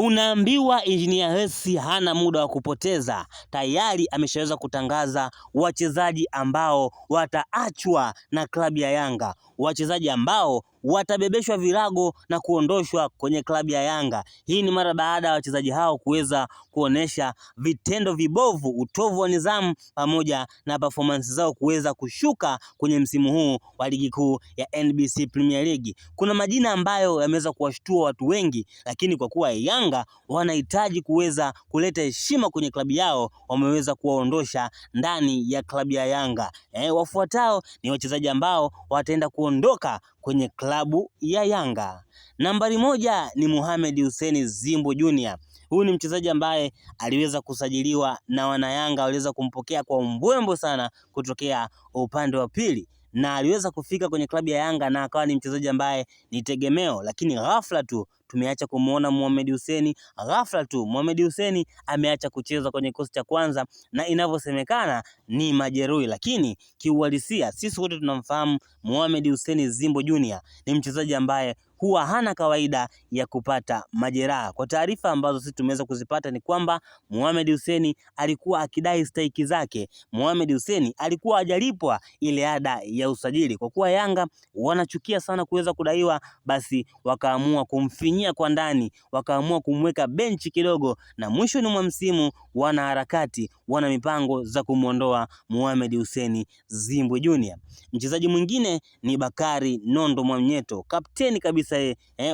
Unaambiwa Engineer Hersi hana muda wa kupoteza, tayari ameshaweza kutangaza wachezaji ambao wataachwa na klabu ya Yanga, wachezaji ambao watabebeshwa virago na kuondoshwa kwenye klabu ya Yanga. Hii ni mara baada ya wachezaji hao kuweza kuonesha vitendo vibovu, utovu wa nidhamu pamoja na performance zao kuweza kushuka kwenye msimu huu wa ligi kuu ya NBC Premier League. Kuna majina ambayo yameweza kuwashtua watu wengi, lakini kwa kuwa Yanga wanahitaji kuweza kuleta heshima kwenye klabu yao, wameweza kuwaondosha ndani ya klabu ya Yanga. Wafuatao ni wachezaji ambao wataenda kuondoka kwenye klabu ya Yanga. Nambari moja ni Mohamed Hussein Zimbo Junior. Huyu ni mchezaji ambaye aliweza kusajiliwa na wanayanga, waliweza kumpokea kwa mbwembo sana kutokea upande wa pili, na aliweza kufika kwenye klabu ya Yanga na akawa ni mchezaji ambaye ni tegemeo, lakini ghafla tu tumeacha kumuona Mohamed Hussein. Ghafla tu Mohamed Hussein ameacha kucheza kwenye kikosi cha kwanza, na inavyosemekana ni majeruhi, lakini kiuhalisia sisi wote tunamfahamu Mohamed Hussein Zimbo Junior ni mchezaji ambaye huwa hana kawaida ya kupata majeraha. Kwa taarifa ambazo sisi tumeweza kuzipata ni kwamba Mohamed Hussein alikuwa akidai stahiki zake. Mohamed Hussein alikuwa hajalipwa ile ada ya usajili. Kwa kuwa Yanga wanachukia sana kuweza kudaiwa, basi wakaamua kumfinyia kwa ndani, wakaamua kumweka benchi kidogo, na mwisho ni mwa msimu wana harakati, wana mipango za kumuondoa Mohamed Hussein Zimbo Junior. Mchezaji mwingine ni Bakari Nondo Mwamnyeto, kapteni kabisa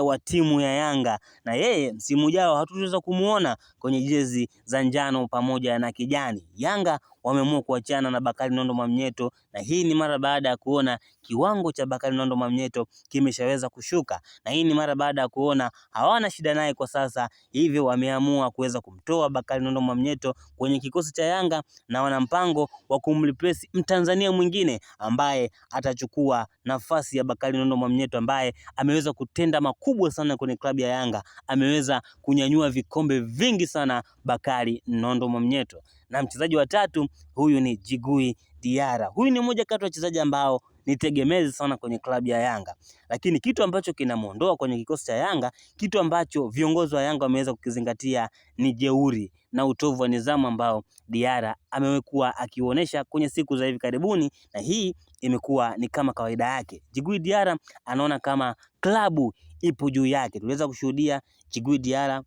wa timu ya Yanga, na yeye msimu ujao hatutaweza kumuona kwenye jezi za njano pamoja na kijani. Yanga wameamua kuachana na Bakari Nondo Mwamnyeto, na hii ni mara baada ya kuona kiwango cha Bakari Nondo Mwamnyeto kimeshaweza kushuka, na hii ni mara baada ya kuona hawana shida naye kwa sasa, hivyo wameamua kuweza kumtoa Bakari Nondo Mwamnyeto kwenye kikosi cha Yanga, na wana mpango wa kumreplace Mtanzania mwingine ambaye atachukua nafasi ya Bakari Nondo Mwamnyeto, ambaye ameweza kutenda makubwa sana kwenye klabu ya Yanga, ameweza kunyanyua vikombe vingi sana Bakari Nondo Mwamnyeto. Na mchezaji wa tatu, huyu ni Djigui Diarra. Huyu ni mmoja kati ya wachezaji ambao ni tegemezi sana kwenye klabu ya Yanga, lakini kitu ambacho kinamuondoa kwenye kikosi cha Yanga, kitu ambacho viongozi wa Yanga wameweza kukizingatia ni jeuri na utovu wa nidhamu ambao Diarra amekuwa akionyesha kwenye siku za hivi karibuni, na hii imekuwa ni kama kawaida yake. Djigui Diarra anaona kama klabu ipo juu yake. Tuliweza kushuhudia Djigui Diarra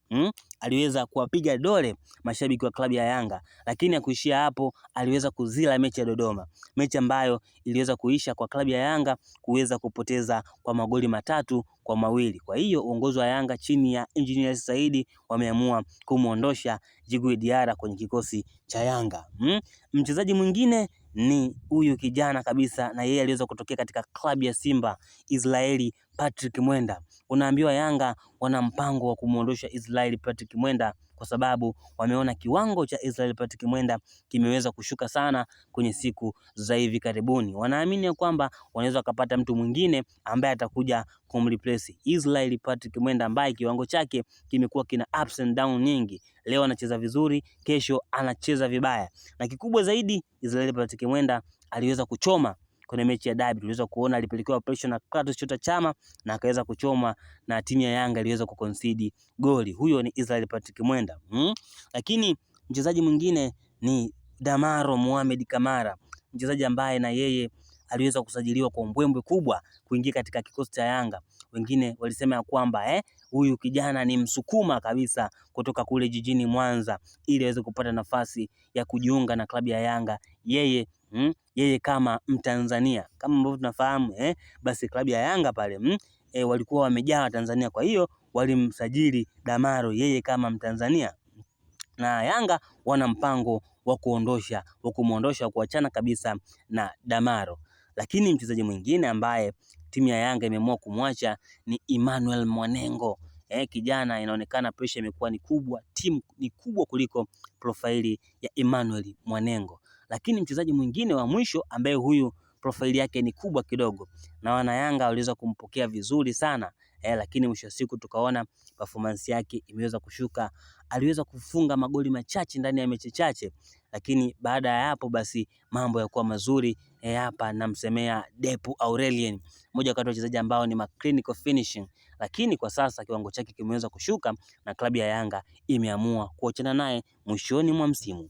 aliweza kuwapiga dole mashabiki wa klabu ya Yanga, lakini hakuishia hapo, aliweza kuzila mechi ya Dodoma, mechi ambayo iliweza kuisha kwa klabu ya Yanga kuweza kupoteza kwa magoli 3-2. Kwa hiyo uongozi wa Yanga chini ya Engineer Saidi wameamua kumuondosha Djigui Diarra kwenye kikosi cha Yanga. Mchezaji mwingine ni huyu kijana kabisa, na yeye aliweza kutokea katika klabu ya Simba, Israeli Patrick Mwenda. Unaambiwa Yanga wana mpango wa kumuondosha Israeli Patrick Mwenda kwa sababu wameona kiwango cha Israeli Patrick Mwenda kimeweza kushuka sana kwenye siku za hivi karibuni. Wanaamini kwamba wanaweza kupata mtu mwingine ambaye atakuja kumreplace Israeli Patrick Mwenda, ambaye kiwango chake kimekuwa kina ups and down nyingi. Leo anacheza vizuri, kesho anacheza vibaya. Na kikubwa zaidi, Israeli Patrick Mwenda aliweza kuchoma kwenye mechi ya dabi. Tuliweza kuona alipelekewa pressure na Clatous Chota Chama na akaweza kuchoma, na timu ya Yanga iliweza kuconcede goli. Huyo ni Israel Patrick Mwenda. Lakini mchezaji mwingine ni Damaro Mohamed Kamara, mchezaji ambaye na yeye aliweza kusajiliwa kwa mbwembwe kubwa kuingia katika kikosi cha Yanga. Wengine walisema ya kwamba huyu kijana ni msukuma kabisa kutoka kule jijini Mwanza ili aweze kupata nafasi ya kujiunga na klabu ya Yanga. Yeye kama Mtanzania, kama ambavyo tunafahamu basi klabu ya Yanga pale walikuwa wamejaa Watanzania, kwa hiyo walimsajili Damaro yeye kama Mtanzania, na Yanga wana mpango wa kumuondosha, kuachana kabisa na Damaro. Lakini mchezaji mwingine ambaye timu ya Yanga imeamua kumwacha ni Emmanuel Mwanengo. Kijana inaonekana pressure imekuwa ni kubwa, timu ni kubwa kuliko profaili ya Emmanuel Mwanengo. Lakini mchezaji mwingine wa mwisho ambaye huyu profaili yake ni kubwa kidogo, na wana Yanga waliweza kumpokea vizuri sana lakini mwisho wa siku tukaona performance yake imeweza kushuka. Aliweza kufunga magoli machache ndani ya mechi chache, lakini baada ya hapo basi mambo yakuwa mazuri. Hapa namsemea Depu Aurelien, mmoja kati ya wachezaji ambao ni clinical finishing, lakini kwa sasa kiwango chake kimeweza kushuka na klabu ya Yanga imeamua kuachana naye mwishoni mwa msimu.